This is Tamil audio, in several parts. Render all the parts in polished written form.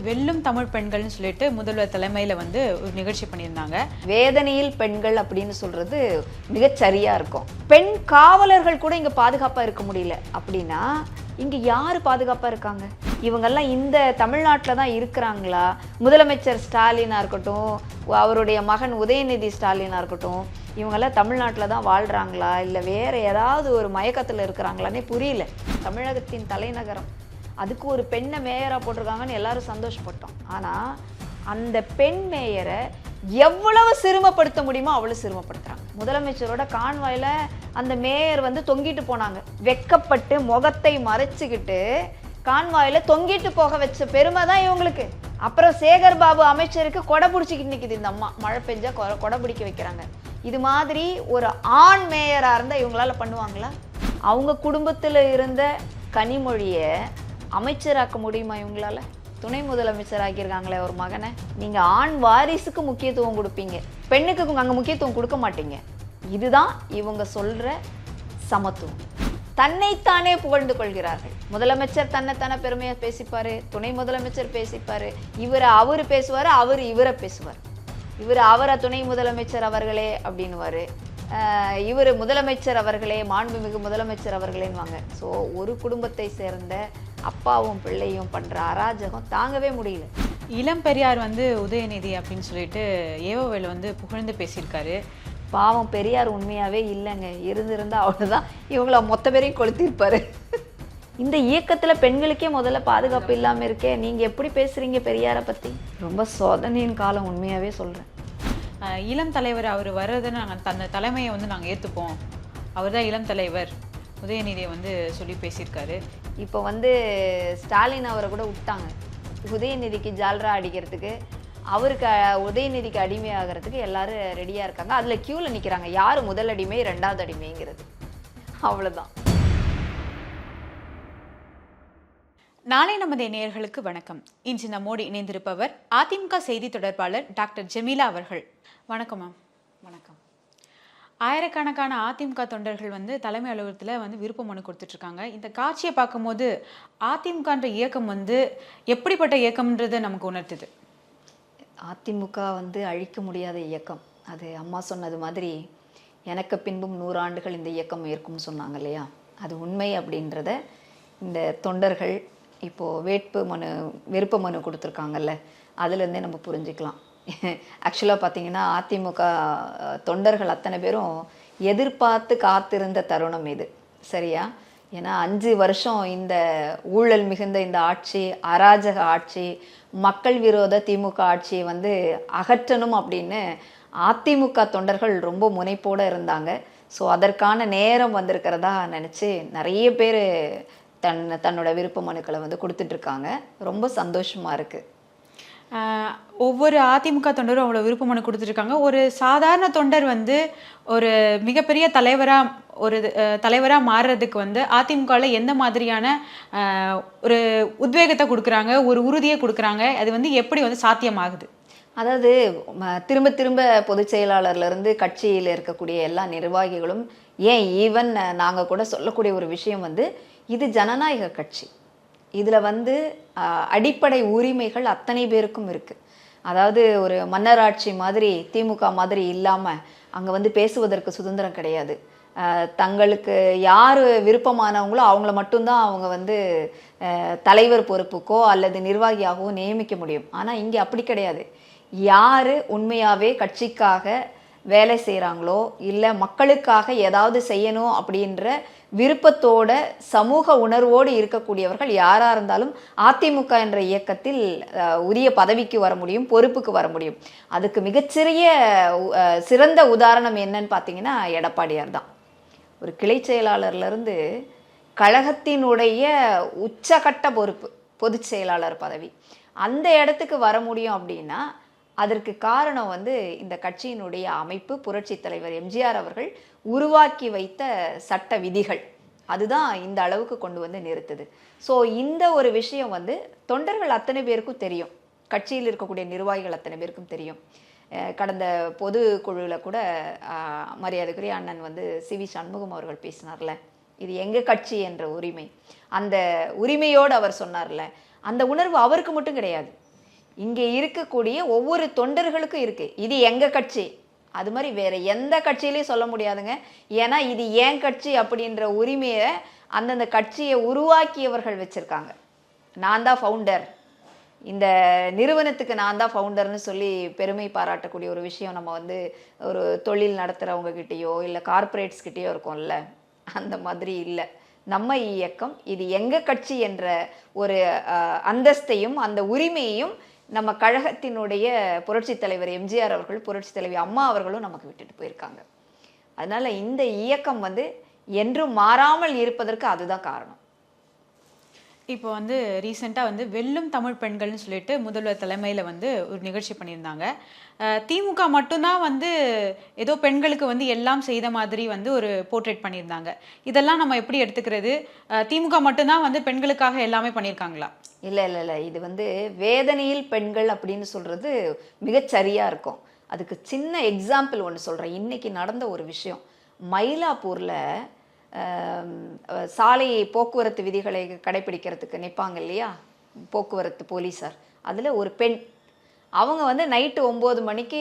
வெல்லும் தமிழ் பெண்கள்னு சொல்லிட்டு முதல்வர் தலைமையில வந்து ஒரு நிகழ்ச்சி பண்ணியிருந்தாங்க. வேதனையில் பெண்கள் அப்படின்னு சொல்றது மிகச்சரியா இருக்கும். பெண் காவலர்கள் கூட இங்க பாதுகாப்பா இருக்க முடியல அப்படின்னா இங்க யாரு பாதுகாப்பா இருக்காங்க? இவங்கெல்லாம் இந்த தமிழ்நாட்டில் தான் இருக்கிறாங்களா? முதலமைச்சர் ஸ்டாலினா இருக்கட்டும், அவருடைய மகன் உதயநிதி ஸ்டாலினா இருக்கட்டும், இவங்கெல்லாம் தமிழ்நாட்டில் தான் வாழ்றாங்களா இல்லை வேற ஏதாவது ஒரு மயக்கத்தில் இருக்கிறாங்களானே புரியல. தமிழகத்தின் தலைநகரம், அதுக்கு ஒரு பெண்ணை மேயராக போட்டிருக்காங்கன்னு எல்லாரும் சந்தோஷப்பட்டோம். ஆனால் அந்த பெண் மேயரை எவ்வளவு சிறுமப்படுத்த முடியுமோ அவ்வளவு சிறுமப்படுத்துறாங்க. முதலமைச்சரோட கான்வாயில அந்த மேயர் வந்து தொங்கிட்டு போனாங்க. வெக்கப்பட்டு முகத்தை மறைச்சுக்கிட்டு கான்வாயில தொங்கிட்டு போக வச்ச பெருமை தான் இவங்களுக்கு. அப்புறம் சேகர் பாபு அமைச்சருக்கு கொடை பிடிச்சிக்கிட்டு நிற்குது இந்த அம்மா. மழை பெஞ்சா கொடை பிடிக்க வைக்கிறாங்க. இது மாதிரி ஒரு ஆண் மேயரா இருந்தா இவங்களால பண்ணுவாங்களா? அவங்க குடும்பத்துல இருந்த கனிமொழியை அமைச்சராக்க முடியுமா இவங்களால? துணை முதலமைச்சர் ஆக்கியிருக்காங்களே ஒரு மகனை. நீங்க ஆண் வாரிசுக்கு முக்கியத்துவம் கொடுப்பீங்க, பெண்ணுக்கு அங்க முக்கியத்துவம் கொடுக்க மாட்டீங்க. இதுதான் இவங்க சொல்ற சமத்துவம். தன்னைத்தானே புகழ்ந்து கொள்கிறார்கள். முதலமைச்சர் தன்னைத்தானே பெருமையா பேசிப்பாரு, துணை முதலமைச்சர் பேசிப்பாரு, அவரு பேசுவாரு, இவரை பேசுவார். அவரை துணை முதலமைச்சர் அவர்களே அப்படின்னுவாரு, இவர் முதலமைச்சர் அவர்களே, மாண்புமிகு முதலமைச்சர் அவர்களேன்னுவாங்க. ஸோ ஒரு குடும்பத்தை சேர்ந்த அப்பாவும் பிள்ளையும் பண்ற அராஜகம் தாங்கவே முடியல. இளம் பெரியார் வந்து உதயநிதி அப்படின்னு சொல்லிட்டு ஏவோவேல் வந்து புகழ்ந்து பேசியிருக்காரு. பாவம் பெரியார் உண்மையாவே இல்லைங்க. இருந்திருந்தா அவ்வளவுதான் இவங்கள மொத்த பேரையும் கொளுத்திருப்பாரு. இந்த இயக்கத்துல பெண்களுக்கே முதல்ல பாதுகாப்பு இல்லாம இருக்கே, நீங்க எப்படி பேசுறீங்க பெரியாரை பத்தி? ரொம்ப சோதனையின் காலம், உண்மையாவே சொல்றேன். இளம் தலைவர் அவர் வர்றதை நாங்கள் தந்த தலைமையை வந்து நாங்கள் ஏற்றுப்போம், அவர் தான் இளம் தலைவர் உதயநிதியை வந்து சொல்லி பேசியிருக்காரு. இப்போ வந்து ஸ்டாலின் அவரை கூட விட்டாங்க உதயநிதிக்கு ஜால்ரா அடிக்கிறதுக்கு. அவருக்கு உதயநிதிக்கு அடிமையாகிறதுக்கு எல்லாரும் ரெடியாக இருக்காங்க. அதில் க்யூவில் நிற்கிறாங்க. யார் முதல் அடிமை ரெண்டாவது அடிமைங்கிறது, அவ்வளோதான். நாளை நமது நேயர்களுக்கு வணக்கம். இன்று நம்மோடு இணைந்திருப்பவர் அதிமுக செய்தி தொடர்பாளர் டாக்டர் ஜெமீலா அவர்கள். வணக்கம் மேம். வணக்கம். ஆயிரக்கணக்கான அதிமுக தொண்டர்கள் வந்து தலைமை அலுவலகத்தில் வந்து விருப்ப மனு கொடுத்துட்ருக்காங்க. இந்த காட்சியை பார்க்கும்போது அதிமுகன்ற இயக்கம் வந்து எப்படிப்பட்ட இயக்கம்ன்றது நமக்கு உணர்த்துது. அதிமுக வந்து அழிக்க முடியாத இயக்கம். அது அம்மா சொன்னது மாதிரி எனக்கு பின்பும் 100 ஆண்டுகள் இந்த இயக்கம் இருக்கும்னு சொன்னாங்க இல்லையா? அது உண்மை அப்படின்றத இந்த தொண்டர்கள் இப்போது விருப்ப மனு கொடுத்துருக்காங்கல்ல, அதுலேருந்தே நம்ம புரிஞ்சுக்கலாம். ஆக்சுவலாக பார்த்தீங்கன்னா அதிமுக தொண்டர்கள் அத்தனை பேரும் எதிர்பார்த்து காத்திருந்த தருணம் இது, சரியா? ஏன்னா 5 வருஷம் இந்த ஊழல் மிகுந்த இந்த ஆட்சி, அராஜக ஆட்சி, மக்கள் விரோத திமுக ஆட்சியை வந்து அகற்றணும் அப்படின்னு அதிமுக தொண்டர்கள் ரொம்ப முனைப்போடு இருந்தாங்க. ஸோ அதற்கான நேரம் வந்திருக்கிறதா நினச்சி நிறைய பேர் தன்னோட விருப்ப மனுக்களை வந்து கொடுத்துட்ருக்காங்க. ரொம்ப சந்தோஷமாக இருக்குது. ஒவ்வொரு அதிமுக தொண்டரும் அவ்வளோ விருப்ப மனு கொடுத்துருக்காங்க. ஒரு சாதாரண தொண்டர் வந்து ஒரு மிகப்பெரிய தலைவராக மாறுறதுக்கு வந்து அதிமுகவில் எந்த மாதிரியான ஒரு உத்வேகத்தை கொடுக்குறாங்க, ஒரு உறுதியை கொடுக்குறாங்க, அது வந்து எப்படி வந்து சாத்தியமாகுது? அதாவது திரும்ப திரும்ப பொதுச் செயலாளர்லேருந்து கட்சியில் இருக்கக்கூடிய எல்லா நிர்வாகிகளும், ஏன் ஈவன் நாங்கள் கூட சொல்லக்கூடிய ஒரு விஷயம் வந்து, இது ஜனநாயக கட்சி, இதில் வந்து அடிப்படை உரிமைகள் அத்தனை பேருக்கும் இருக்குது. அதாவது ஒரு மன்னராட்சி மாதிரி திமுக மாதிரி இல்லாமல் அங்கே வந்து பேசுவதற்கு சுதந்திரம் கிடையாது. தங்களுக்கு யார் விருப்பமானவங்களோ அவங்கள மட்டும்தான் அவங்க வந்து தலைவர் பொறுப்புக்கோ அல்லது நிர்வாகியாகவோ நியமிக்க முடியும். ஆனால் இங்கே அப்படி கிடையாது. யார் உண்மையாகவே கட்சிக்காக வேலை செய்கிறாங்களோ இல்லை மக்களுக்காக ஏதாவது செய்யணும் அப்படின்ற விருப்பத்தோட சமூக உணர்வோடு இருக்கக்கூடியவர்கள் யாராக இருந்தாலும் அதிமுக என்ற இயக்கத்தில் உரிய பதவிக்கு வர முடியும், பொறுப்புக்கு வர முடியும். அதுக்கு சிறந்த உதாரணம் என்னன்னு பார்த்தீங்கன்னா எடப்பாடியார் தான். ஒரு கிளை செயலாளர்லேருந்து கழகத்தினுடைய உச்சகட்ட பொறுப்பு பொதுச் செயலாளர் பதவி, அந்த இடத்துக்கு வர முடியும் அப்படின்னா அதற்கு காரணம் வந்து இந்த கட்சியினுடைய அமைப்பு, புரட்சி தலைவர் எம்ஜிஆர் அவர்கள் உருவாக்கி வைத்த சட்ட விதிகள். அதுதான் இந்த அளவுக்கு கொண்டு வந்து நிறுத்துது. ஸோ இந்த ஒரு விஷயம் வந்து தொண்டர்கள் அத்தனை பேருக்கும் தெரியும், கட்சியில் இருக்கக்கூடிய நிர்வாகிகள் அத்தனை பேருக்கும் தெரியும். கடந்த பொது குழுவில் கூட மரியாதைக்குரிய அண்ணன் வந்து சி.வி. சண்முகம் அவர்கள் பேசினார்ல, இது எங்கள் கட்சி என்ற உரிமை, அந்த உரிமையோடு அவர் சொன்னார்ல, அந்த உணர்வு அவருக்கு மட்டும் கிடையாது, இங்கே இருக்கக்கூடிய ஒவ்வொரு தொண்டர்களுக்கும் இருக்கு. இது எங்க கட்சி, அது மாதிரி வேற எந்த கட்சியிலையும் சொல்ல முடியாதுங்க. ஏன்னா இது ஏன் கட்சி அப்படின்ற உரிமையை அந்தந்த கட்சியை உருவாக்கியவர்கள் வச்சிருக்காங்க. நான் தான் ஃபவுண்டர், இந்த நிறுவனத்துக்கு நான் தான் ஃபவுண்டர்னு சொல்லி பெருமை பாராட்டக்கூடிய ஒரு விஷயம் நம்ம வந்து ஒரு தொழில் நடத்துகிறவங்க கிட்டேயோ இல்லை கார்ப்பரேட்ஸ் கிட்டேயோ இருக்கும்ல, அந்த மாதிரி இல்லை. நம்ம இயக்கம் இது எங்கள் கட்சி என்ற ஒரு அந்தஸ்தையும் அந்த உரிமையையும் நம்ம கழகத்தினுடைய புரட்சித் தலைவர் எம்ஜிஆர் அவர்கள், புரட்சி தலைவி அம்மா அவர்களும் நமக்கு விட்டுட்டு போயிருக்காங்க. அதனால இந்த இயக்கம் வந்து என்றும் மாறாமல் இருப்பதற்கு அதுதான் காரணம். இப்போ வந்து ரீசெண்டாக வந்து வெல்லும் தமிழ் பெண்கள்னு சொல்லிட்டு முதல்வர் தலைமையில் வந்து ஒரு நிகழ்ச்சி பண்ணியிருந்தாங்க. திமுக மட்டும்தான் வந்து ஏதோ பெண்களுக்கு வந்து எல்லாம் செய்த மாதிரி வந்து ஒரு போர்ட்ரேட் பண்ணியிருந்தாங்க. இதெல்லாம் நம்ம எப்படி எடுத்துக்கிறது? திமுக மட்டும்தான் வந்து பெண்களுக்காக எல்லாமே பண்ணியிருக்காங்களா? இல்லை இல்லை இல்லை, இது வந்து வேதனையில் பெண்கள் அப்படின்னு சொல்கிறது மிகச்சரியாக இருக்கும். அதுக்கு சின்ன எக்ஸாம்பிள் ஒன்று சொல்கிறேன். இன்றைக்கி நடந்த ஒரு விஷயம், மயிலாப்பூரில் சாலை போக்குவரத்து விதிகளை கடைபிடிக்கிறதுக்கு நிற்பாங்க இல்லையா போக்குவரத்து போலீஸார், அதில் ஒரு பெண், அவங்க வந்து நைட்டு 9 மணிக்கு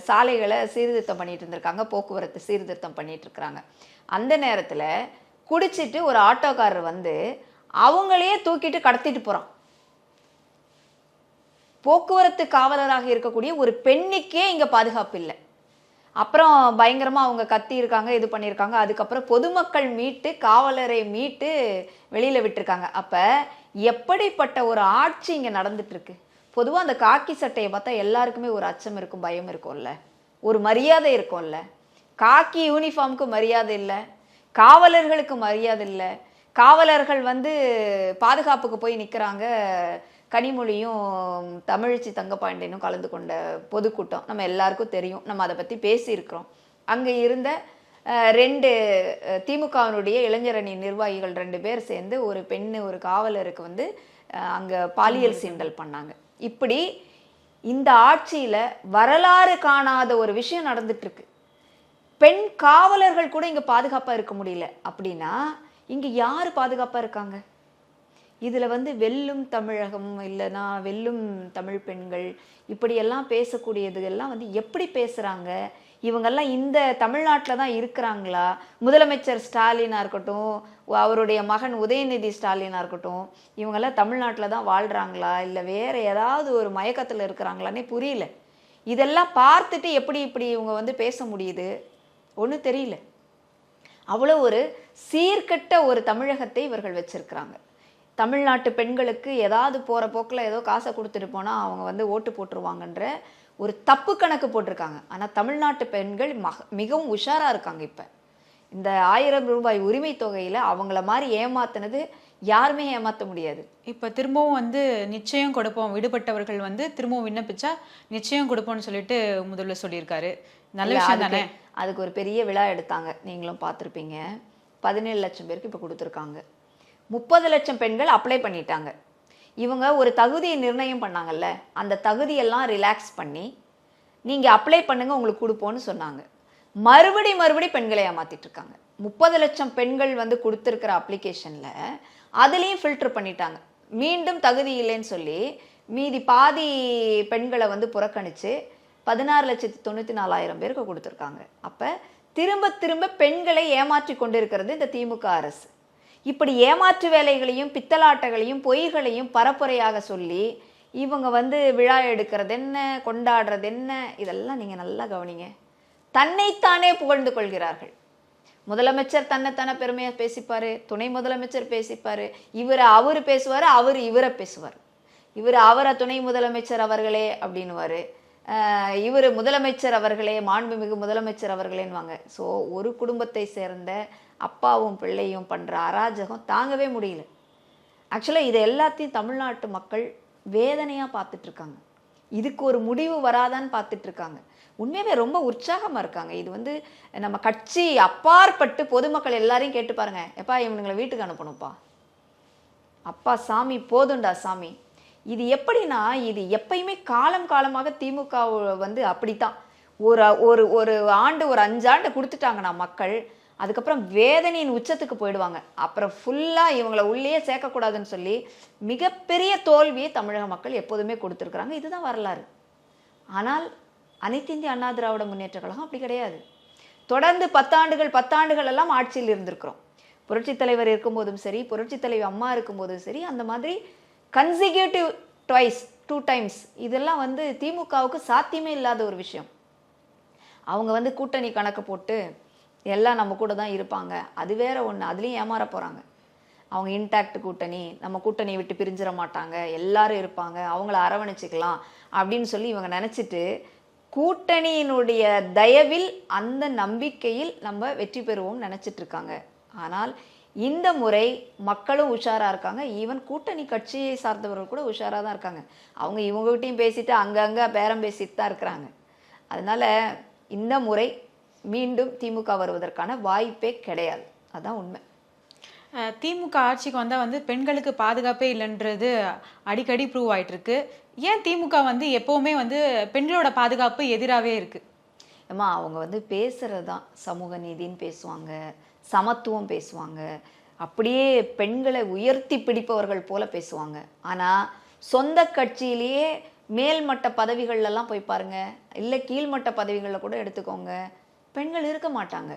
சாலைகளை சீர்திருத்தம் பண்ணிட்டு இருந்திருக்காங்க, போக்குவரத்து சீர்திருத்தம் பண்ணிட்டு இருக்கிறாங்க. அந்த நேரத்தில் குடிச்சிட்டு ஒரு ஆட்டோக்காரர் வந்து அவங்களையே தூக்கிட்டு கடத்திட்டு போகிறான். போக்குவரத்து காவலராக இருக்கக்கூடிய ஒரு பெண்ணுக்கே இங்கே பாதுகாப்பு இல்லை. அப்புறம் பயங்கரமாக அவங்க கத்தி இருக்காங்க, இது பண்ணியிருக்காங்க. அதுக்கப்புறம் பொதுமக்கள் மீட்டு காவலரை மீட்டு வெளியில் விட்டுருக்காங்க. அப்போ எப்படிப்பட்ட ஒரு ஆட்சி இங்கே நடந்துட்டு இருக்கு? பொதுவாக அந்த காக்கி சட்டையை பார்த்தா எல்லாருக்குமே ஒரு அச்சம் இருக்கும், பயம் இருக்கும்ல, ஒரு மரியாதை இருக்கும்ல. காக்கி யூனிஃபார்முக்கு மரியாதை இல்லை, காவலர்களுக்கு மரியாதை இல்லை. காவலர்கள் வந்து பாதுகாப்புக்கு போய் நிற்கிறாங்க. கனிமொழியும் தமிழச்சி தங்கப்பாண்டியனும் கலந்து கொண்ட பொதுக்கூட்டம் நம்ம எல்லாருக்கும் தெரியும், நம்ம அதை பற்றி பேசியிருக்கிறோம். அங்கே இருந்த 2 திமுகவினுடைய இளைஞரணி நிர்வாகிகள் 2 பேர் சேர்ந்து ஒரு பெண்ணு ஒரு காவலருக்கு வந்து அங்கே பாலியல் சீண்டல் பண்ணாங்க. இப்படி இந்த ஆட்சியில் வரலாறு காணாத ஒரு விஷயம் நடந்துட்டு இருக்கு. பெண் காவலர்கள் கூட இங்கே பாதுகாப்பாக இருக்க முடியல அப்படின்னா இங்கே யார் பாதுகாப்பாக இருக்காங்க? இதில் வந்து வெல்லும் தமிழகம் இல்லைனா வெல்லும் தமிழ் பெண்கள் இப்படியெல்லாம் பேசக்கூடியது எல்லாம் வந்து எப்படி பேசுகிறாங்க? இவங்கெல்லாம் இந்த தமிழ்நாட்டில் தான் இருக்கிறாங்களா? முதலமைச்சர் ஸ்டாலினாக இருக்கட்டும், அவருடைய மகன் உதயநிதி ஸ்டாலினாக இருக்கட்டும், இவங்கெல்லாம் தமிழ்நாட்டில் தான் வாழ்கிறாங்களா இல்லை வேறு ஏதாவது ஒரு மயக்கத்தில் இருக்கிறாங்களான்னே புரியல. இதெல்லாம் பார்த்துட்டு எப்படி இப்படி இவங்க வந்து பேச முடியுது? ஒன்றும் தெரியல. அவ்வளோ ஒரு சீர்கெட்ட ஒரு தமிழகத்தை இவர்கள் வச்சிருக்கிறாங்க. தமிழ்நாட்டு பெண்களுக்கு ஏதாவது போகிற போக்கில் ஏதோ காசை கொடுத்துட்டு போனால் அவங்க வந்து ஓட்டு போட்டுருவாங்கன்ற ஒரு தப்பு கணக்கு போட்டிருக்காங்க. ஆனால் தமிழ்நாட்டு பெண்கள் மிகவும் உஷாராக இருக்காங்க. இப்போ இந்த 1000 ரூபாய் உரிமை தொகையில் அவங்கள மாதிரி ஏமாத்தினது யாருமே ஏமாற்ற முடியாது. இப்போ திரும்பவும் வந்து நிச்சயம் கொடுப்போம், விடுபட்டவர்கள் வந்து திரும்பவும் விண்ணப்பிச்சா நிச்சயம் கொடுப்போம்னு சொல்லிட்டு முதல்ல சொல்லியிருக்காரு. நல்ல விஷயம் தானே? அதுக்கு ஒரு பெரிய விழா எடுத்தாங்க, நீங்களும் பார்த்துருப்பீங்க. 17 லட்சம் பேருக்கு இப்போ கொடுத்துருக்காங்க. 30 லட்சம் பெண்கள் அப்ளை பண்ணிட்டாங்க. இவங்க ஒரு தகுதியை நிர்ணயம் பண்ணாங்கல்ல, அந்த தகுதியெல்லாம் ரிலாக்ஸ் பண்ணி நீங்கள் அப்ளை பண்ணுங்க உங்களுக்கு கொடுப்போன்னு சொன்னாங்க. மறுபடி பெண்களை ஏமாத்திட்டு இருக்காங்க. 30 லட்சம் பெண்கள் வந்து கொடுத்துருக்கிற அப்ளிகேஷனில் அதுலேயும் ஃபில்டர் பண்ணிட்டாங்க. மீண்டும் தகுதி இல்லைன்னு சொல்லி மீதி பாதி பெண்களை வந்து புறக்கணித்து 16,94,000 பேருக்கு கொடுத்துருக்காங்க. அப்போ திரும்ப பெண்களை ஏமாற்றி கொண்டிருக்கிறது இந்த திமுக அரசு. இப்படி ஏமாற்று வேலைகளையும் பித்தலாட்டங்களையும் பொய்களையும் பரப்புரையாக சொல்லி இவங்க வந்து விழா எடுக்கிறது என்ன, கொண்டாடுறது என்ன, இதெல்லாம் நீங்கள் நல்லா கவனிங்க. தன்னைத்தானே புகழ்ந்து கொள்கிறார்கள். முதலமைச்சர் தன்னைத்தானே பெருமையாக பேசிப்பார், துணை முதலமைச்சர் பேசிப்பார், அவர் பேசுவார், இவரை பேசுவார். அவரை துணை முதலமைச்சர் அவர்களே அப்படின்னுவார், இவர் முதலமைச்சர் அவர்களே, மாண்புமிகு முதலமைச்சர் அவர்களேன்னுவாங்க. ஸோ ஒரு குடும்பத்தை சேர்ந்த அப்பாவும் பிள்ளையும் பண்ணுற அராஜகம் தாங்கவே முடியல. ஆக்சுவலாக இது எல்லாத்தையும் தமிழ்நாட்டு மக்கள் வேதனையாக பார்த்துட்ருக்காங்க. இதுக்கு ஒரு முடிவு வராதான்னு பார்த்துட்ருக்காங்க. உண்மையாகவே ரொம்ப உற்சாகமாக இருக்காங்க. இது வந்து நம்ம கட்சி அப்பாற்பட்டு பொதுமக்கள் எல்லாரையும் கேட்டு பாருங்க, எப்பா இவனுங்களை வீட்டுக்கு அனுப்பணும்ப்பா, அப்பா சாமி போதுண்டா சாமி. இது எப்படின்னா இது எப்பயுமே காலமாக திமுக வந்து அப்படித்தான். ஒரு ஒரு ஆண்டு ஒரு 5 ஆண்டு கொடுத்துட்டாங்கன்னா மக்கள் அதுக்கப்புறம் வேதனையின் உச்சத்துக்கு போயிடுவாங்க. அப்புறம் ஃபுல்லாக இவங்களை உள்ளே சேர்க்கக்கூடாதுன்னு சொல்லி மிகப்பெரிய தோல்வியை தமிழக மக்கள் எப்போதுமே கொடுத்துருக்குறாங்க. இதுதான் வரலாறு. ஆனால் அனைத்து இந்திய அண்ணா திராவிட முன்னேற்ற கழகம் அப்படி கிடையாது. தொடர்ந்து 10 ஆண்டுகள் எல்லாம் ஆட்சியில் இருந்திருக்கிறோம். புரட்சித் தலைவர் இருக்கும்போதும் சரி, புரட்சித் தலைவி அம்மா இருக்கும்போதும் சரி, அந்த மாதிரி கன்சிக்யூட்டிவ் ட்வைஸ் 2 டைம்ஸ் இதெல்லாம் வந்து திமுகவுக்கு சாத்தியமே இல்லாத ஒரு விஷயம். அவங்க வந்து கூட்டணி கணக்கு போட்டு எல்லாம் நம்ம கூட தான் இருப்பாங்க, அது வேற ஒன்று, அதுலேயும் ஏமாற போகிறாங்க. அவங்க இன்டாக்ட் கூட்டணி, நம்ம கூட்டணியை விட்டு பிரிஞ்சிட மாட்டாங்க, எல்லாரும் இருப்பாங்க, அவங்கள அரவணைச்சிக்கலாம் அப்படின்னு சொல்லி இவங்க நினச்சிட்டு கூட்டணியினுடைய தயவில் அந்த நம்பிக்கையில் நம்ம வெற்றி பெறுவோம் நினச்சிட்டு இருக்காங்க. ஆனால் இந்த முறை மக்களும் உஷாராக இருக்காங்க. ஈவன் கூட்டணி கட்சியை சார்ந்தவர்கள் கூட உஷாராக தான் இருக்காங்க. அவங்க இவங்ககிட்டையும் பேசிட்டு அங்கங்கே பேரம் பேசிட்டு தான் இருக்கிறாங்க. அதனால் இந்த முறை மீண்டும் திமுக வருவதற்கான வாய்ப்பே கிடையாது. அதான் உண்மை. திமுக ஆட்சிக்கு வந்தால் வந்து பெண்களுக்கு பாதுகாப்பே இல்லைன்றது அடிக்கடி ப்ரூவ் ஆயிட்டு இருக்கு. ஏன் திமுக வந்து எப்போவுமே வந்து பெண்களோட பாதுகாப்பு எதிராகவே இருக்கு? ஏம்மா, அவங்க வந்து பேசுகிறது தான் சமூக நீதின்னு பேசுவாங்க, சமத்துவம் பேசுவாங்க, அப்படியே பெண்களை உயர்த்தி பிடிப்பவர்கள் போல பேசுவாங்க. ஆனால் சொந்த கட்சியிலேயே மேல்மட்ட பதவிகள்லாம் போய் பாருங்க, இல்லை கீழ்மட்ட பதவிகளில் கூட எடுத்துக்கோங்க, பெண்கள் இருக்க மாட்டாங்க.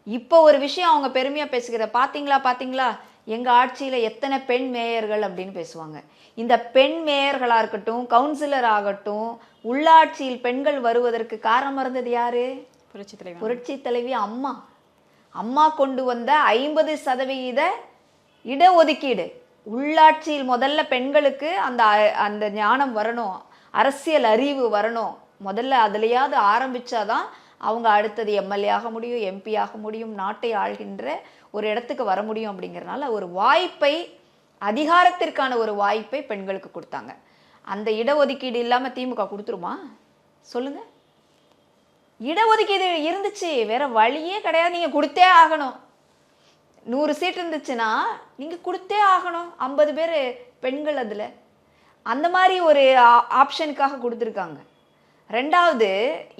இப்போ ஒரு விஷயம் அவங்க பெருமையாக பேசுகிற, பார்த்தீங்களா எங்கள் ஆட்சியில் எத்தனை பெண் மேயர்கள் அப்படின்னு பேசுவாங்க. இந்த பெண் மேயர்களாக இருக்கட்டும், கவுன்சிலர் ஆகட்டும், உள்ளாட்சியில் பெண்கள் வருவதற்கு காரணம் இருந்தது யாரு? புரட்சி தலைவி அம்மா. அம்மா கொண்டு வந்த 50% இடஒதுக்கீடு. உள்ளாட்சியில் முதல்ல பெண்களுக்கு அந்த ஞானம் வரணும், அரசியல் அறிவு வரணும். முதல்ல அதுலையாவது ஆரம்பிச்சாதான் அவங்க அடுத்தது எம்எல்ஏ ஆக முடியும், எம்பி ஆக முடியும், நாட்டை ஆள்கின்ற ஒரு இடத்துக்கு வர முடியும். அப்படிங்கிறனால ஒரு வாய்ப்பை, அதிகாரத்திற்கான ஒரு வாய்ப்பை பெண்களுக்கு கொடுத்தாங்க. அந்த இடஒதுக்கீடு இல்லாமல் திமுக கொடுத்துருமா? சொல்லுங்க. இடஒதுக்கீடு இருந்துச்சு, வேற வழியே கிடையாது, நீங்க கொடுத்தே ஆகணும். 100 சீட் இருந்துச்சுன்னா நீங்க கொடுத்தே ஆகணும். 50 பேர் பெண்கள், அதுல அந்த மாதிரி ஒரு ஆப்ஷனுக்காக கொடுத்துருக்காங்க. ரெண்டாவது,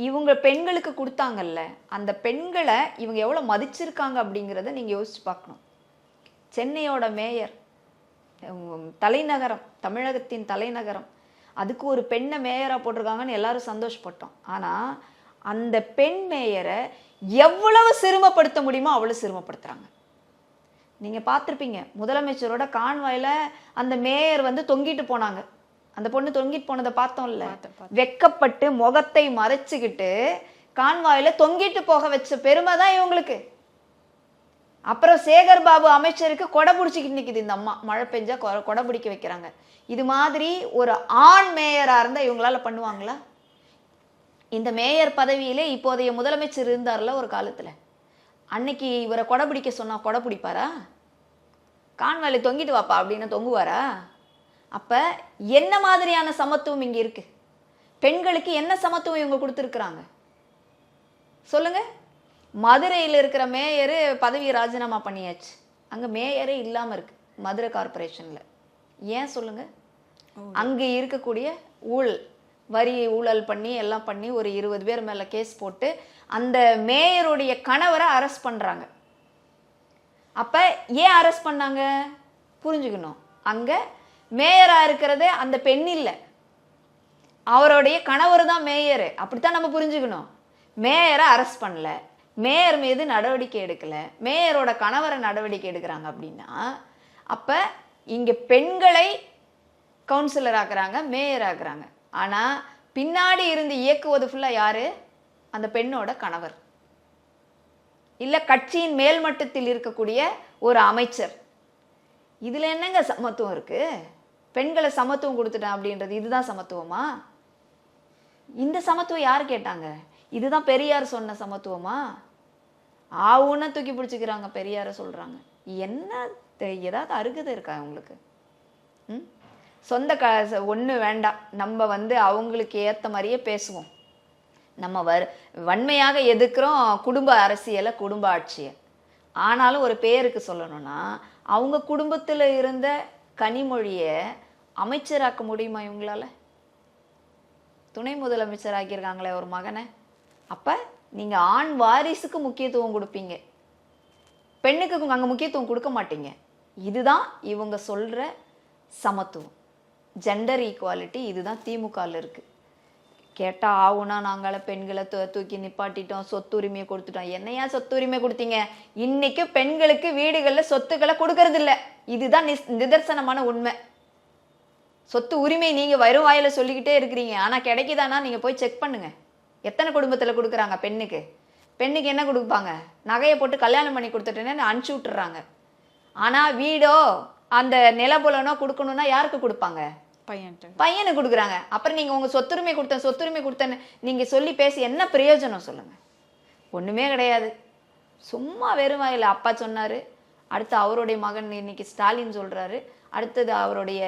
இவங்க பெண்களுக்கு கொடுத்தாங்கல்ல, அந்த பெண்களை இவங்க எவ்வளோ மதிச்சிருக்காங்க அப்படிங்கிறத நீங்கள் யோசிச்சு பார்க்கணும். சென்னையோட மேயர், தலைநகரம், தமிழகத்தின் தலைநகரம், அதுக்கு ஒரு பெண்ணை மேயராக போட்டிருக்காங்கன்னு எல்லாரும் சந்தோஷப்பட்டோம். ஆனால் அந்த பெண் மேயரை எவ்வளவு சிறுமப்படுத்த முடியுமோ அவ்வளோ சிறுமப்படுத்துகிறாங்க. நீங்கள் பார்த்துருப்பீங்க, முதலமைச்சரோட கான்வாயில் அந்த மேயர் வந்து தொங்கிட்டு போனாங்க. அந்த பொண்ணு தொங்கிட்டு போனதை பார்த்தோம்ல, வெக்கப்பட்டு முகத்தை மறைச்சுக்கிட்டு கான்வாயில தொங்கிட்டு போக வச்ச பெருமை தான் இவங்களுக்கு. அப்புறம் சேகர் பாபு அமைச்சருக்கு கொடை பிடிச்சிக்கிட்டு நிற்குது இந்த அம்மா, மழை பெஞ்சா கொடை பிடிக்க வைக்கிறாங்க. இது மாதிரி ஒரு ஆண் மேயரா இருந்தா இவங்களால பண்ணுவாங்களா? இந்த மேயர் பதவியிலே இப்போதைய முதலமைச்சர் இருந்தார்ல ஒரு காலத்துல, அன்னைக்கு இவரை கொடை பிடிக்க சொன்னா கொடை பிடிப்பாரா? கான்வாயில தொங்கிட்டு வாப்பா அப்படின்னு தொங்குவாரா? அப்ப என்ன மாதிரியான சமத்துவம் இங்க இருக்கு? பெண்களுக்கு என்ன சமத்துவம் இவங்க கொடுத்துருக்குறாங்க சொல்லுங்க. மதுரையில் இருக்கிற மேயரு பதவியை ராஜினாமா பண்ணியாச்சு, அங்க மேயரே இல்லாம இருக்கு மதுரை கார்பரேஷன்ல. ஏன் சொல்லுங்க? அங்க இருக்கக்கூடிய வரி ஊழல் பண்ணி எல்லாம் பண்ணி ஒரு 20 பேர் மேல கேஸ் போட்டு அந்த மேயருடைய கணவரை அரெஸ்ட் பண்றாங்க. அப்ப ஏன் அரெஸ்ட் பண்ணாங்க புரிஞ்சுக்கணும். அங்க மேயரா இருக்கிறது அந்த பெண் இல்லை, அவருடைய கணவர் தான் மேயரு. அப்படித்தான் நம்ம புரிஞ்சுக்கணும். மேயரை அரெஸ்ட் பண்ணல, மேயர் மீது நடவடிக்கை எடுக்கல, மேயரோட கணவரை நடவடிக்கை எடுக்கிறாங்க அப்படின்னா அப்ப இங்க பெண்களை கவுன்சிலர் ஆக்குறாங்க, மேயர் ஆக்குறாங்க. ஆனா பின்னாடி இருந்து இயக்குவது ஃபுல்லா யாரு? அந்த பெண்ணோட கணவர், இல்ல கட்சியின் மேல்மட்டத்தில் இருக்கக்கூடிய ஒரு அமைச்சர். இதுல என்னங்க சமத்துவம் இருக்கு? பெண்களை சமத்துவம் கொடுத்துட்டேன் அப்படின்றது இதுதான் சமத்துவமா? இந்த சமத்துவம் யார் கேட்டாங்க? இதுதான் பெரியார் சொன்ன சமத்துவமா? ஆவுன்னா தூக்கி பிடிச்சிக்கிறாங்க, பெரியார சொல்றாங்க. என்ன ஏதாவது அருகதை இருக்கா உங்களுக்கு? சொந்த ஒண்ணு வேண்டாம், நம்ம வந்து அவங்களுக்கு ஏத்த மாதிரியே பேசுவோம். நம்ம வன்மையாக எதிர்க்கிறோம் குடும்ப அரசியலை, குடும்ப ஆட்சியை. ஆனாலும் ஒரு பேருக்கு சொல்லணும்னா, அவங்க குடும்பத்தில் இருந்த கனிமொழியை அமைச்சராக்க முடியுமா இவங்களால? துணை முதலமைச்சர் ஆக்கியிருக்காங்களே ஒரு மகனை. அப்ப நீங்க ஆண் வாரிசுக்கு முக்கியத்துவம் கொடுப்பீங்க, பெண்ணுக்கு அங்கே முக்கியத்துவம் கொடுக்க மாட்டீங்க. இதுதான் இவங்க சொல்கிற சமத்துவம், ஜெண்டர் ஈக்குவாலிட்டி. இதுதான் திமுகவில் இருக்குது. கேட்டால் ஆகுனா நாங்கள பெண்களை தூக்கி நிப்பாட்டிட்டோம், சொத்துரிமையை கொடுத்துட்டோம். என்னையா சொத்துரிமை கொடுத்தீங்க? இன்னைக்கு பெண்களுக்கு வீடுகளில் சொத்துக்களை கொடுக்கறது இல்லை. இதுதான் நிதர்சனமான உண்மை. சொத்து உரிமை நீங்கள் வரும் வாயில சொல்லிக்கிட்டே இருக்கிறீங்க, ஆனால் கிடைக்குதானா? நீங்கள் போய் செக் பண்ணுங்க. எத்தனை குடும்பத்தில் கொடுக்குறாங்க பெண்ணுக்கு? பெண்ணுக்கு என்ன கொடுப்பாங்க? நகையை போட்டு கல்யாணம் பண்ணி கொடுத்துட்டேன்னு அனுப்பிச்சி விட்டுறாங்க. ஆனால் வீடோ அந்த நிலபுலனோ கொடுக்கணும்னா யாருக்கு கொடுப்பாங்க? பையனுக்கு கொடுக்குறாங்க. அப்புறம் நீங்கள் உங்கள் சொத்துரிமை கொடுத்தேன்னு நீங்கள் சொல்லி பேசி என்ன பிரயோஜனம் சொல்லுங்கள்? ஒன்றுமே கிடையாது. சும்மா வெறும் வாயில் அப்பா சொன்னார், அடுத்து அவருடைய மகன் இன்னைக்கு ஸ்டாலின் சொல்கிறாரு, அடுத்தது அவருடைய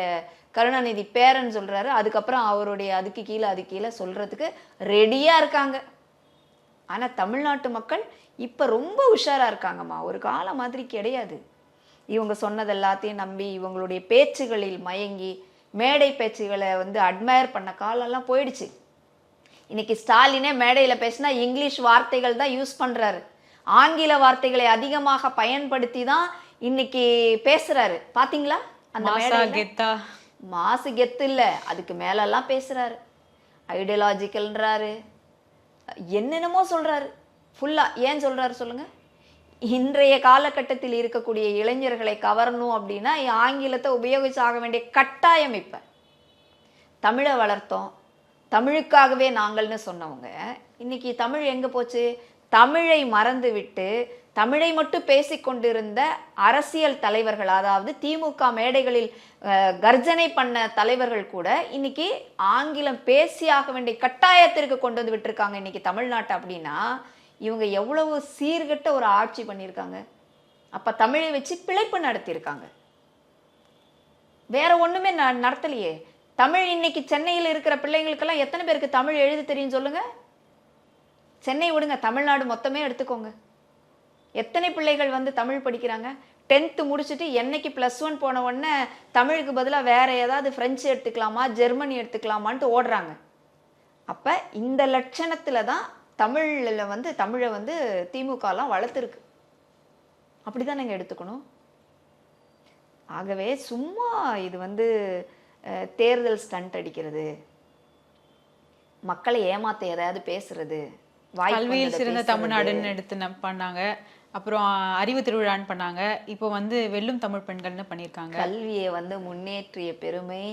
கருணாநிதி பேரன் சொல்கிறாரு, அதுக்கப்புறம் அவருடைய அதுக்கு கீழே சொல்கிறதுக்கு ரெடியாக இருக்காங்க. ஆனால் தமிழ்நாட்டு மக்கள் இப்போ ரொம்ப உஷாராக இருக்காங்கம்மா. ஒரு காலம் மாதிரி கிடையாது. இவங்க சொன்னது எல்லாத்தையும் நம்பி இவங்களுடைய பேச்சுகளில் மயங்கி மேடை பேச்சுகளை அட்மயர் பண்ண காலம்லாம் போயிடுச்சு. இன்னைக்கு ஸ்டாலினே மேடையில் பேசினா இங்கிலீஷ் வார்த்தைகள் தான் யூஸ் பண்ணுறாரு. ஆங்கில வார்த்தைகளை அதிகமாக பயன்படுத்தி தான் இன்னைக்கு பேசுறாரு. பாத்தீங்களா? அந்த மாசு கெத்து இல்ல, அதுக்கு மேலெல்லாம் பேசுறாரு. ஐடியாலஜிக்கல்ன்றாரு, என்னென்னமோ சொல்றாரு. ஃபுல்லா ஏன் சொல்றாரு சொல்லுங்க? இன்றைய காலகட்டத்தில் இருக்கக்கூடிய இளைஞர்களை கவரணும் அப்படின்னா ஆங்கிலத்தை உபயோகிச்சு ஆக வேண்டிய கட்டாயம். இப்ப தமிழை வளர்த்தோம், தமிழுக்காகவே நாங்கள்னு சொன்னவங்க இன்னைக்கு தமிழ் எங்க போச்சு? தமிழை மறந்து விட்டு தமிழை மட்டும் பேசிக்கொண்டிருந்த அரசியல் தலைவர்கள், அதாவது திமுக மேடைகளில் கர்ஜனை பண்ண தலைவர்கள் கூட இன்னைக்கு ஆங்கிலம் பேசியாக வேண்டிய கட்டாயத்திற்கு கொண்டு வந்து விட்டுருக்காங்க இன்னைக்கு தமிழ்நாட்டை. அப்படின்னா இவங்க எவ்வளவு சீர்கெட்ட ஒரு ஆட்சி பண்ணியிருக்காங்க. அப்ப தமிழை வச்சு பிழைப்பு நடத்தியிருக்காங்க, வேற ஒண்ணுமே நடத்தலையே. தமிழ் இன்னைக்கு சென்னையில் இருக்கிற பிள்ளைங்களுக்கெல்லாம் எத்தனை பேருக்கு தமிழ் எழுத தெரியும் சொல்லுங்க? சென்னை விடுங்க, தமிழ்நாடு மொத்தமே எடுத்துக்கோங்க. எத்தனை பிள்ளைகள் தமிழ் படிக்கிறாங்க? 10th முடிச்சுட்டு என்னைக்கு +1 போன உடனே தமிழுக்கு பதிலாக வேற ஏதாவது பிரெஞ்சு எடுத்துக்கலாமா, ஜெர்மனி எடுத்துக்கலாமான்ட்டு ஓடுறாங்க. அப்ப இந்த லட்சணத்துல தான் தமிழ்ல தமிழை திமுகலாம் வளர்த்துருக்கு. அப்படிதான் நீங்க எடுத்துக்கணும். ஆகவே சும்மா இது தேர்தல் ஸ்டண்ட் அடிக்கிறது, மக்களை ஏமாத்த ஏதாவது பேசுறது. கல்வியில் சிறந்த தமிழ்நாடுன்னு எடுத்து பண்ணாங்க, அப்புறம் அறிவு திருவிழான்னு பண்ணாங்க, இப்போ வெல்லும் தமிழ் பெண்கள்னு பண்ணியிருக்காங்க. கல்வியை முன்னேற்றிய பெருமை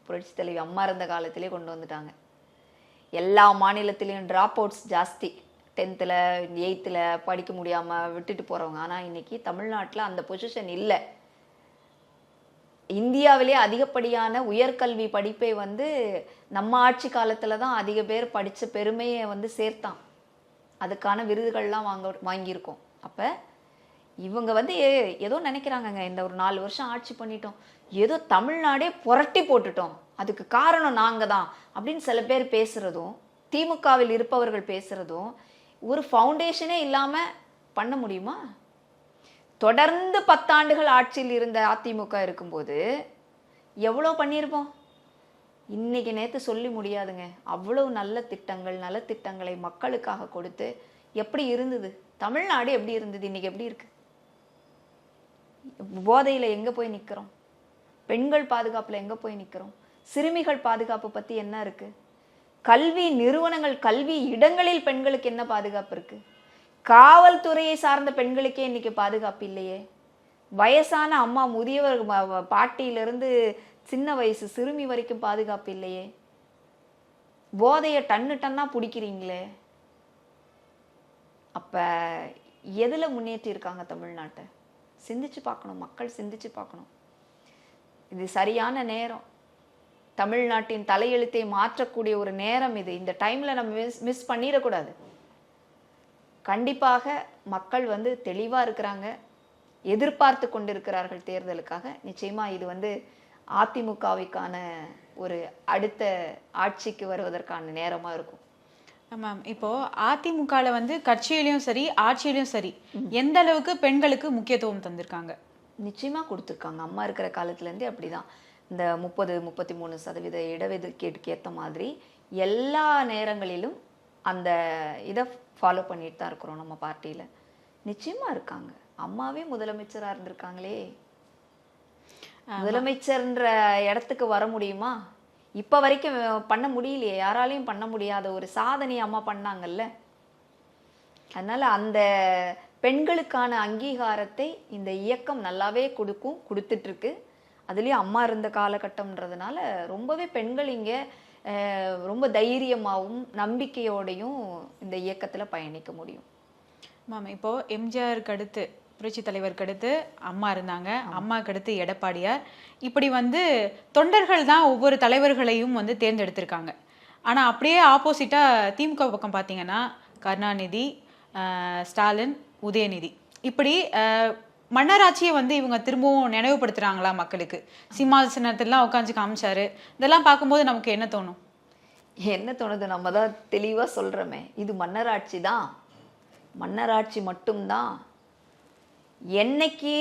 புரட்சி தலைவி அம்மா இருந்த காலத்திலே கொண்டு வந்துட்டாங்க. எல்லா மாநிலத்திலையும் ட்ராப் அவுட்ஸ் ஜாஸ்தி, 10th 8th படிக்க முடியாமல் விட்டுட்டு போகிறவங்க. ஆனால் இன்னைக்கு தமிழ்நாட்டில் அந்த பொசிஷன் இல்லை. இந்தியாவிலே அதிகப்படியான உயர்கல்வி படிப்பை நம்ம ஆட்சி காலத்தில் தான் அதிக பேர் படித்த பெருமையை சேர்த்தான். அதுக்கான விருதுகள்லாம் வாங்கியிருக்கோம். அப்போ இவங்க ஏதோ நினைக்கிறாங்கங்க, இந்த ஒரு 4 வருஷம் ஆட்சி பண்ணிட்டோம், ஏதோ தமிழ்நாடே புரட்டி போட்டுட்டோம், அதுக்கு காரணம் நாங்கள் தான் அப்படின்னு சில பேர் பேசுகிறதும், திமுகவில் இருப்பவர்கள் பேசுகிறதும், ஒரு ஃபவுண்டேஷனே இல்லாமல் பண்ண முடியுமா? தொடர்ந்து 10 ஆண்டுகள் ஆட்சியில் இருந்த அதிமுக இருக்கும்போது எவ்வளோ பண்ணியிருப்போம்? இன்னைக்கு நேற்று சொல்லி முடியாதுங்க. அவ்வளவு நல்ல திட்டங்கள், நலத்திட்டங்களை மக்களுக்காக கொடுத்து எப்படி இருந்தது தமிழ்நாடு? எப்படி இருந்தது? இன்னைக்கு எப்படி இருக்கு? போதையில் எங்கே போய் நிற்கிறோம்? பெண்கள் பாதுகாப்பில் எங்கே போய் நிற்கிறோம்? சிறுமிகள் பாதுகாப்பு பற்றி என்ன இருக்கு? கல்வி நிறுவனங்கள், கல்வி இடங்களில் பெண்களுக்கு என்ன பாதுகாப்பு இருக்கு? காவல்துறையை சார்ந்த பெண்களுக்கே இன்னைக்கு பாதுகாப்பு இல்லையே. வயசான அம்மா, முதியவர், பாட்டியிலிருந்து சின்ன வயசு சிறுமி வரைக்கும் பாதுகாப்பு இல்லையே. போதையை டன்னா பிடிக்கிறீங்களே. அப்ப எதுல முன்னேற்றி இருக்காங்க தமிழ்நாட்டை? சிந்திச்சு பார்க்கணும், மக்கள் சிந்திச்சு பார்க்கணும். இது சரியான நேரம், தமிழ்நாட்டின் தலையெழுத்தை மாற்றக்கூடிய ஒரு நேரம் இது. இந்த டைம்ல நம்ம மிஸ் பண்ணிடக்கூடாது. கண்டிப்பாக மக்கள் தெளிவா இருக்கிறாங்க, எதிர்பார்த்து கொண்டிருக்கிறார்கள் தேர்தலுக்காக. நிச்சயமா இது அதிமுகவுக்கான ஒரு அடுத்த ஆட்சிக்கு வருவதற்கான நேரமா இருக்கும். மேம், இப்போ அதிமுகவில் கட்சியிலையும் சரி ஆட்சியிலையும் சரி எந்த அளவுக்கு பெண்களுக்கு முக்கியத்துவம் தந்திருக்காங்க? நிச்சயமா கொடுத்துருக்காங்க. அம்மா இருக்கிற காலத்துலேருந்தே அப்படிதான். இந்த 30-33% இடஒதுக்கீட்டுக்கு ஏற்ற மாதிரி எல்லா நேரங்களிலும் அந்த இதை ஃபாலோ பண்ணிட்டு தான் இருக்கிறோம் நம்ம பார்ட்டியில். நிச்சயமா இருக்காங்க. அம்மாவே முதலமைச்சரா இருந்திருக்காங்களே, முதலமைச்சர்ன்ற இடத்துக்கு வர முடியுமா? இப்ப வரைக்கும் பண்ண முடியலையே, யாராலையும் பண்ண முடியாத ஒரு சாதனையை அம்மா பண்ணாங்கல்ல. அதனால அந்த பெண்களுக்கான அங்கீகாரத்தை இந்த இயக்கம் நல்லாவே கொடுத்துட்டு இருக்கு. அதுலேயும் அம்மா இருந்த காலகட்டம்ன்றதுனால ரொம்பவே பெண்கள் இங்கே ரொம்ப தைரியமாகவும் நம்பிக்கையோடையும் இந்த இயக்கத்தில் பயணிக்க முடியும். மேம், இப்போ எம்ஜிஆருக்கு அடுத்து புரட்சி தலைவருக்கு அடுத்து அம்மா இருந்தாங்க, அம்மாவுக்கு அடுத்து எடப்பாடியார், இப்படி வந்து தொண்டர்கள் தான் ஒவ்வொரு தலைவர்களையும் வந்து தேர்ந்தெடுத்திருக்காங்க. ஆனால் அப்படியே ஆப்போசிட்டாக திமுக பக்கம் பார்த்தீங்கன்னா கருணாநிதி, ஸ்டாலின், உதயநிதி, இப்படி மன்னராட்சியை வந்து இவங்க திரும்பவும் நினைவுபடுத்துறாங்களா மக்களுக்கு? சிம்மாசனத்திலாம் உட்காந்து காமிச்சாரு. இதெல்லாம் பார்க்கும்போது நமக்கு என்ன தோணும்? என்ன தோணுது? நம்ம தான் தெளிவாக சொல்கிறோமே, இது மன்னராட்சி தான், மன்னராட்சி மட்டும்தான். என்னைக்கு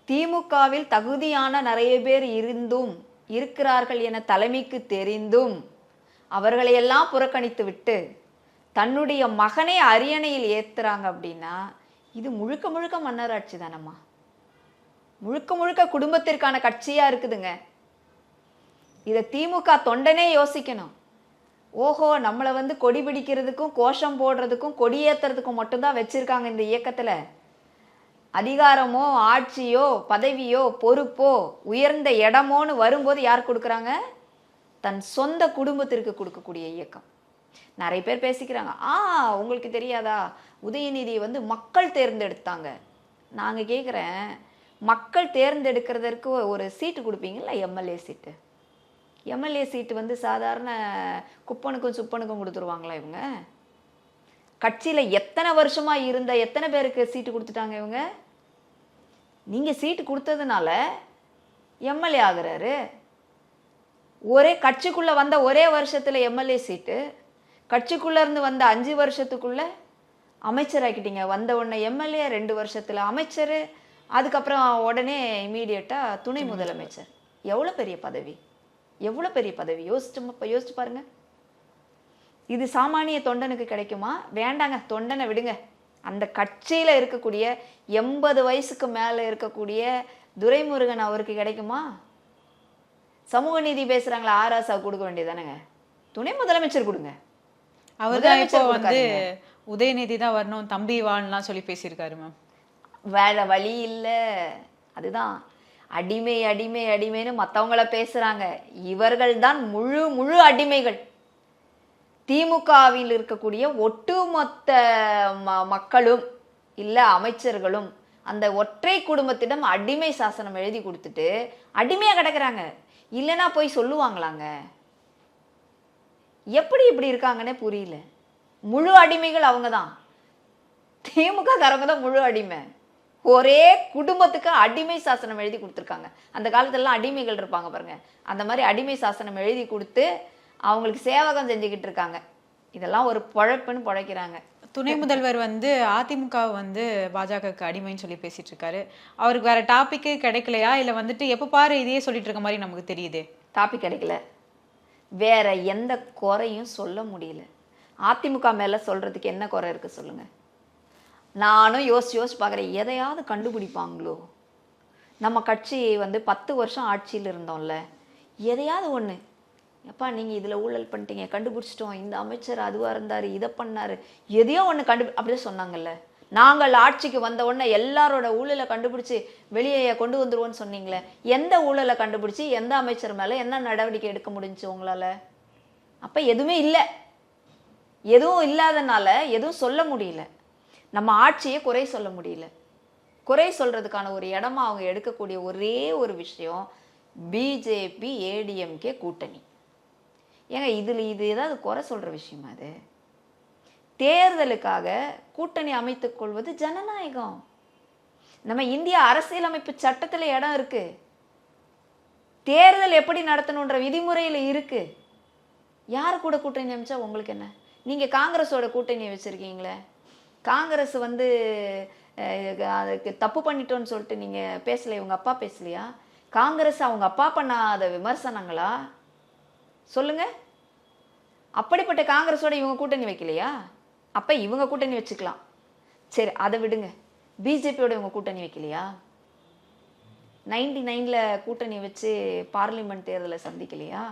திமுகவில் தகுதியான நிறைய பேர் இருந்தும் இருக்கிறார்கள் என தலைமைக்கு தெரிந்தும் அவர்களையெல்லாம் புறக்கணித்து விட்டு தன்னுடைய மகனை அரியணையில் ஏத்துறாங்க அப்படின்னா இது முழுக்க முழுக்க மன்னராட்சி தானம்மா. முழுக்க முழுக்க குடும்பத்திற்கான கட்சியா இருக்குதுங்க. இதை திமுக தொண்டனே யோசிக்கணும். ஓஹோ, நம்மளை வந்து கொடி பிடிக்கிறதுக்கும் கோஷம் போடுறதுக்கும் கொடியேற்றுறதுக்கும் மட்டும்தான் வச்சிருக்காங்க இந்த இயக்கத்துல. அதிகாரமோ ஆட்சியோ பதவியோ பொறுப்போ உயர்ந்த இடமோன்னு வரும்போது யார் கொடுக்குறாங்க? தன் சொந்த குடும்பத்திற்கு கொடுக்கக்கூடிய இயக்கம். நிறைய பேர் பேசிக்கிறாங்க, உங்களுக்கு தெரியாதா, உதயநிதி வந்து மக்கள் தேர்ந்தெடுத்தாங்க. நாங்கள் கேட்குறேன், மக்கள் தேர்ந்தெடுக்கிறதற்கு ஒரு சீட்டு கொடுப்பீங்களா? எம்எல்ஏ சீட்டு. எம்எல்ஏ சீட்டு வந்து சாதாரண குப்பனுக்கும் சுப்பனுக்கும் கொடுத்துருவாங்களா இவங்க? கட்சியில் எத்தனை வருஷமா இருந்த எத்தனை பேருக்கு சீட்டு கொடுத்துட்டாங்க இவங்க? நீங்கள் சீட்டு கொடுத்ததுனால எம்எல்ஏ ஆகுறாரு. ஒரே கட்சிக்குள்ளே வந்த ஒரே வருஷத்தில் எம்எல்ஏ சீட்டு, கட்சிக்குள்ளே இருந்து வந்த 5 வருஷத்துக்குள்ள அமைச்சராக்கிட்டீங்க. வந்த உடனே எம்எல்ஏ, 2 வருஷத்தில் அமைச்சர், அதுக்கப்புறம் உடனே இமீடியட்டாக துணை முதலமைச்சர். எவ்வளோ பெரிய பதவி, எவ்வளோ பெரிய பதவி! யோசிச்சு பாருங்க. இது சாமானிய தொண்டனுக்கு கிடைக்குமா? வேண்டாங்க, தொண்டனை விடுங்க. அந்த கட்சியில் இருக்கக்கூடிய 80 வயசுக்கு மேலே இருக்கக்கூடிய துரைமுருகன் அவருக்கு கிடைக்குமா? சமூக நீதி பேசுறாங்களா, ஆராசா கொடுக்க வேண்டியதானங்க, துணை முதலமைச்சர் கொடுங்க. அவர்தான் இப்போ வந்து உதயநிதி தான் வரணும், தம்பி வான்லாம் சொல்லி பேசியிருக்காரு மேம். வேற வழி இல்லை. அதுதான் அடிமை அடிமை அடிமைன்னு மற்றவங்கள பேசுறாங்க. இவர்கள் தான் முழு முழு அடிமைகள். திமுகவில் இருக்கக்கூடிய ஒட்டுமொத்த மக்களும் இல்லை அமைச்சர்களும் அந்த ஒற்றை குடும்பத்திடம் அடிமை சாசனம் எழுதி கொடுத்துட்டு அடிமையாக கிடக்குறாங்க. இல்லைன்னா போய் சொல்லுவாங்களாங்க? எப்படி இப்படி இருக்காங்கன்னே புரியல. முழு அடிமைகள் அவங்க தான். திமுக காரங்க தான் முழு அடிமை. ஒரே குடும்பத்துக்கு அடிமை சாசனம் எழுதி கொடுத்துருக்காங்க. அந்த காலத்துலலாம் அடிமைகள் இருப்பாங்க பாருங்க, அந்த மாதிரி அடிமை சாசனம் எழுதி கொடுத்து அவங்களுக்கு சேவகம் செஞ்சுக்கிட்டு இருக்காங்க. இதெல்லாம் ஒரு பொழப்புன்னு பொழைக்கிறாங்க. துணை முதல்வர் வந்து அதிமுக வந்து பாஜகவுக்கு அடிமைன்னு சொல்லி பேசிட்டு இருக்காரு. அவருக்கு வேற டாபிக்கு கிடைக்கலையா, இல்லை வந்துட்டு எப்போ பாரு இதையே சொல்லிட்டு இருக்க மாதிரி நமக்கு தெரியுது? டாபிக் கிடைக்கல, வேற எந்த குறையும் சொல்ல முடியல. அதிமுக மேல சொல்றதுக்கு என்ன குறை இருக்கு சொல்லுங்க? நானும் யோசிச்சு பார்க்குறேன், எதையாவது கண்டுபிடிப்பாங்களோ. நம்ம கட்சி வந்து 10 வருஷம் ஆட்சியில் இருந்தோம்ல, எதையாவது ஒன்று, எப்பா நீங்கள் இதில் ஊழல் பண்ணிட்டீங்க, கண்டுபிடிச்சிட்டோம், இந்த அமைச்சர் அதுவாக இருந்தார், இதை பண்ணார், எதையோ ஒன்று அப்படியே சொன்னாங்கல்ல. நாங்கள் ஆட்சிக்கு வந்த உடனே எல்லாரோட ஊழலை கண்டுபிடிச்சி வெளியே கொண்டு வந்துருவோன்னு சொன்னீங்களே, எந்த ஊழலை கண்டுபிடிச்சி எந்த அமைச்சர் மேலே என்ன நடவடிக்கை எடுக்க முடிஞ்சுச்சு உங்களால்? அப்போ எதுவுமே இல்லை. எதுவும் இல்லாதனால எதுவும் சொல்ல முடியல. நம்ம ஆட்சியை குறை சொல்ல முடியல. குறை சொல்றதுக்கான ஒரு இடமா அவங்க எடுக்கக்கூடிய ஒரே ஒரு விஷயம் பிஜேபி ஏடிஎம்கே கூட்டணி. ஏங்க இது ஏதாவது குறை சொல்ற விஷயமா? அது தேர்தலுக்காக கூட்டணி அமைத்துக் கொள்வது ஜனநாயகம். நம்ம இந்திய அரசியலமைப்பு சட்டத்தில் இடம் இருக்கு. தேர்தல் எப்படி நடத்தணுன்ற விதிமுறையில் இருக்கு. யார் கூட கூட்டணி அமைச்சா உங்களுக்கு என்ன? நீங்க காங்கிரஸோட கூட்டணி வச்சிருக்கீங்களே, காங்கிரஸ் வந்து அதுக்கு தப்பு பண்ணிட்டோன்னு சொல்லிட்டு நீங்க பேசலையா? உங்க அப்பா பேசலையா? காங்கிரஸ் அவங்க அப்பா பண்ணாத விமர்சனங்களா சொல்லுங்க? அப்படிப்பட்ட காங்கிரஸோட இவங்க கூட்டணி வைக்கலையா? அப்ப இவங்க கூட்டணி வச்சுக்கலாம். சரி, அதை விடுங்க. பிஜேபியோட இவங்க கூட்டணி வைக்கலையா? 99ல கூட்டணி வச்சு பார்லிமெண்ட் தேர்தலை சந்திக்கலையா?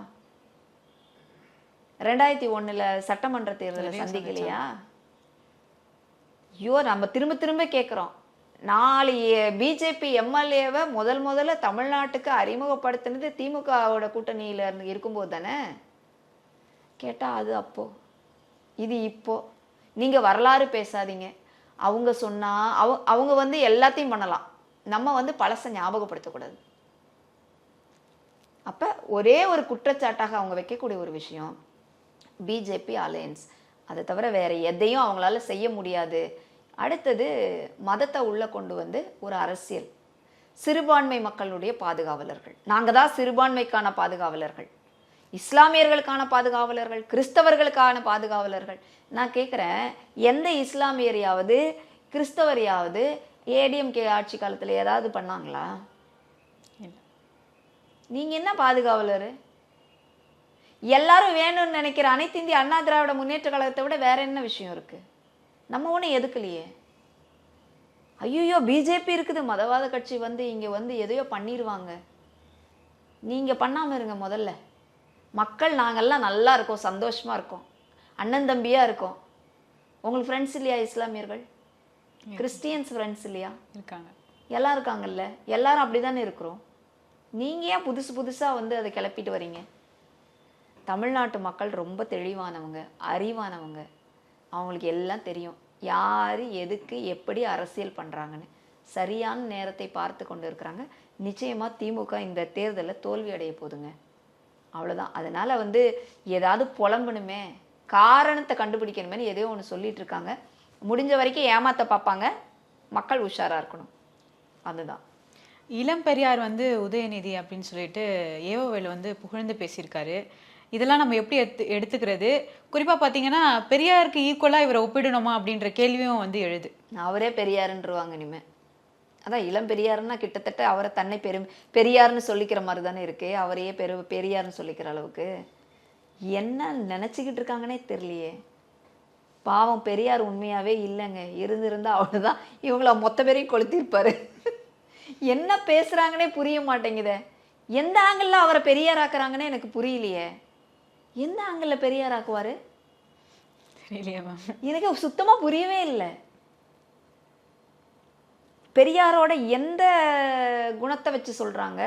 2001ல சட்டமன்ற தேர்தலை சந்திக்கலையா? ஐயோ, நம்ம திரும்ப திரும்ப கேட்குறோம். 4 பிஜேபி எம்எல்ஏவை முதல்ல தமிழ்நாட்டுக்கு அறிமுகப்படுத்தினது திமுகவோட கூட்டணியில இருந்து இருக்கும்போது தானே. கேட்டா அது அப்போ, இது இப்போ. நீங்க வரலாறு பேசாதீங்க. அவங்க சொன்னா அவங்க வந்து எல்லாத்தையும் பண்ணலாம். நம்ம வந்து பழச ஞாபகப்படுத்தக்கூடாது. அப்ப ஒரே ஒரு குற்றச்சாட்டாக அவங்க வைக்கக்கூடிய ஒரு விஷயம், பிஜேபி அலையன்ஸ், அதை தவிர வேற எதையும் அவங்களால செய்ய முடியாது. அடுத்தது மதத்தை உள்ள கொண்டு வந்து ஒரு அரசியல், சிறுபான்மை மக்களுடைய பாதுகாவலர்கள், நாங்க தான் சிறுபான்மைக்கான பாதுகாவலர்கள், இஸ்லாமியர்களுக்கான பாதுகாவலர்கள், கிறிஸ்தவர்களுக்கான பாதுகாவலர்கள். நான் கேட்குறேன், எந்த இஸ்லாமியரையாவது கிறிஸ்தவரையாவது ஏடிஎம்கே ஆட்சி காலத்தில் ஏதாவது பண்ணாங்களா? நீங்க என்ன பாதுகாவலர்? எல்லாரும் வேணும்னு நினைக்கிற அனைத்து இந்திய அண்ணா திராவிட முன்னேற்ற கழகத்தை விட வேற என்ன விஷயம் இருக்கு? நம்ம ஒன்றும் எதுக்கலையே. ஐயோ, பிஜேபி இருக்குது, மதவாத கட்சி வந்து இங்க வந்து எதையோ பண்ணிடுவாங்க. நீங்க பண்ணாம இருங்க முதல்ல. மக்கள் நாங்கெல்லாம் நல்லா இருக்கோம், சந்தோஷமா இருக்கோம், அண்ணன் தம்பியா இருக்கோம். உங்களுக்கு ஃப்ரெண்ட்ஸ் இல்லையா? இஸ்லாமியர்கள், கிறிஸ்டியன்ஸ் ஃப்ரெண்ட்ஸ் இல்லையா? இருக்காங்க, எல்லாம் இருக்காங்கல்ல. எல்லாரும் அப்படிதானே இருக்கிறோம். நீங்க ஏன் புதுசா வந்து அதை கிளப்பிட்டு வரீங்க? தமிழ்நாட்டு மக்கள் ரொம்ப தெளிவானவங்க, அறிவானவங்க. அவங்களுக்கு எல்லாம் தெரியும், யார் எதுக்கு எப்படி அரசியல் பண்ணுறாங்கன்னு. சரியான நேரத்தை பார்த்து கொண்டு இருக்கிறாங்க. நிச்சயமாக திமுக இந்த தேர்தலில் தோல்வி அடைய போதுங்க, அவ்வளோதான். அதனால் வந்து ஏதாவது புலம்பணுமே, காரணத்தை கண்டுபிடிக்கணுமேனு எதையோ ஒன்று சொல்லிட்டு இருக்காங்க. முடிஞ்ச வரைக்கும் ஏமாற்ற பார்ப்பாங்க. மக்கள் உஷாராக இருக்கணும், அதுதான். இளம் பெரியார் வந்து உதயநிதி அப்படின்னு சொல்லிட்டு ஏவோவேல் வந்து புகழ்ந்து பேசியிருக்காரு. இதெல்லாம் நம்ம எப்படி எடுத்துக்கிறது? குறிப்பாக பார்த்தீங்கன்னா பெரியாருக்கு ஈக்குவலாக இவரை ஒப்பிடணுமா அப்படின்ற கேள்வியும் வந்து எழுது. அவரே பெரியாருன்றவாங்க இனிமே. அதான் இளம் பெரியாருன்னா கிட்டத்தட்ட அவரை தன்னை பெரியார்னு சொல்லிக்கிற மாதிரி தானே இருக்கு. அவரையே பெரியார்னு சொல்லிக்கிற அளவுக்கு என்ன நினச்சிக்கிட்டு இருக்காங்கன்னே தெரியலையே. பாவம், பெரியார் உண்மையாகவே இல்லைங்க. இருந்திருந்தா அவ்வளோதான், இவங்கள மொத்த பேரையும் கொளுத்திருப்பாரு. என்ன பேசுகிறாங்கன்னே புரிய மாட்டேங்குதே. எந்த ஆங்கிளில் அவரை பெரியாராக்குறாங்கன்னே எனக்கு புரியலையே. எந்த ஆங்கிளில் பெரியாராக்குவார் தெரியலையா மேம்? எனக்கு சுத்தமாக புரியவே இல்லை. பெரியாரோட எந்த குணத்தை வச்சு சொல்கிறாங்க?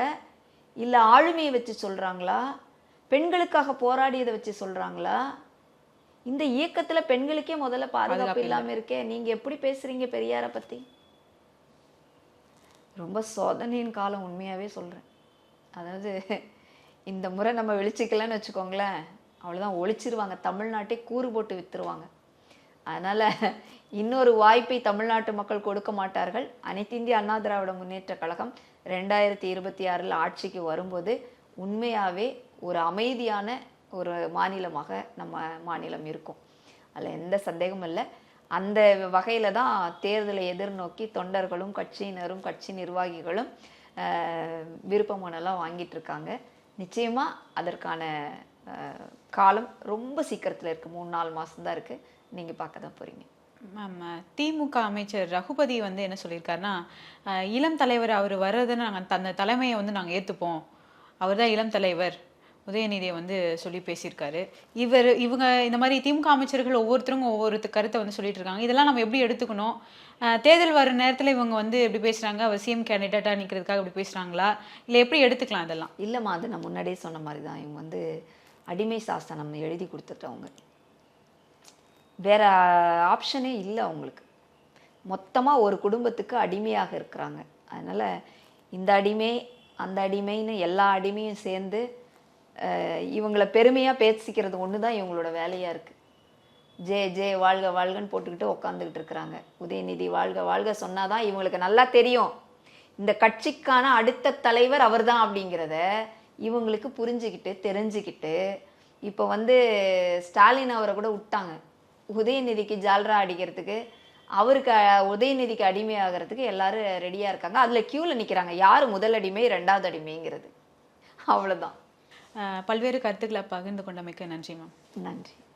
இல்லை ஆளுமையை வச்சு சொல்கிறாங்களா? பெண்களுக்காக போராடியதை வச்சு சொல்கிறாங்களா? இந்த இயக்கத்தில் பெண்களுக்கே முதல்ல பாதுகாப்பு இல்லாமல் இருக்கே. நீங்கள் எப்படி பேசுகிறீங்க பெரியாரை பற்றி? ரொம்ப சோதனையின் காலம், உண்மையாகவே சொல்கிறேன். அதாவது இந்த முறை நம்ம வெளிச்சிக்கலன்னு வச்சுக்கோங்களேன், அவ்வளோதான், ஒழிச்சிருவாங்க. தமிழ்நாட்டை கூறு போட்டு விற்றுருவாங்க. அதனால் இன்னொரு வாய்ப்பை தமிழ்நாட்டு மக்கள் கொடுக்க மாட்டார்கள். அனைத்து இந்திய அண்ணா திராவிட முன்னேற்ற கழகம் 2026 ஆட்சிக்கு வரும்போது உண்மையாகவே ஒரு அமைதியான ஒரு மாநிலமாக நம்ம மாநிலம் இருக்கும். அதில் எந்த சந்தேகமும் இல்லை. அந்த வகையில் தான் தேர்தலை எதிர்நோக்கி தொண்டர்களும் கட்சியினரும் கட்சி நிர்வாகிகளும் விருப்ப மனெல்லாம் வாங்கிட்டு இருக்காங்க. நிச்சயமாக அதற்கான காலம் ரொம்ப சீக்கிரத்தில் இருக்குது. 3-4 மாதம் தான் இருக்குது. நீங்கள் பார்க்க தான் போகிறீங்க. மேம், திமுக அமைச்சர் ரகுபதி வந்து என்ன சொல்லியிருக்காருன்னா, இளம் தலைவர் அவர் வர்றதுன்னு நாங்கள் அந்த தலைமையை வந்து நாங்கள் ஏற்றுப்போம், அவர் தான் இளம் தலைவர் உதயநிதியை வந்து சொல்லி பேசியிருக்காரு. இவங்க இந்த மாதிரி திமுக அமைச்சர்கள் ஒவ்வொருத்தரும் ஒவ்வொரு கருத்தை வந்து சொல்லிட்டு இருக்காங்க. இதெல்லாம் நம்ம எப்படி எடுத்துக்கணும்? தேர்தல் வர நேரத்தில் இவங்க வந்து எப்படி பேசுகிறாங்க? அவர் சிஎம் கேண்டிடேட்டாக நிற்கிறதுக்காக இப்படி பேசுகிறாங்களா, இல்லை எப்படி எடுத்துக்கலாம் இதெல்லாம்? இல்லைம்மா, அது நான் முன்னாடியே சொன்ன மாதிரி தான். இவங்க வந்து அடிமை சாசனம் எழுதி கொடுத்துட்டவங்க. வேற ஆப்ஷனே இல்லை அவங்களுக்கு. மொத்தமாக ஒரு குடும்பத்துக்கு அடிமையாக இருக்கிறாங்க. அதனால் இந்த அடிமை அந்த அடிமைன்னு எல்லா அடிமையும் சேர்ந்து இவங்களை பெருமையாக பேசிக்கிறது ஒன்று தான் இவங்களோட வேலையாக இருக்குது. ஜே வாழ்க வாழ்கன்னு போட்டுக்கிட்டு உட்காந்துக்கிட்டு இருக்கிறாங்க. உதயநிதி வாழ்க வாழ்க சொன்னாதான் இவங்களுக்கு நல்லா தெரியும் இந்த கட்சிக்கான அடுத்த தலைவர் அவர் தான் அப்படிங்கிறத. இவங்களுக்கு புரிஞ்சுக்கிட்டு தெரிஞ்சுக்கிட்டு இப்போ வந்து ஸ்டாலின் அவரை கூட விட்டாங்க உதயநிதிக்கு ஜால்ரா அடிக்கிறதுக்கு. அவருக்கு உதயநிதிக்கு அடிமையாகிறதுக்கு எல்லாரும் ரெடியாக இருக்காங்க. அதில் க்யூவில் நிற்கிறாங்க. யார் முதல் அடிமை, 2வது அடிமைங்கிறது. அவ்வளோதான். பல்வேறு கருத்துக்களை பகிர்ந்து கொண்டமைக்கு நன்றி மேம். நன்றி.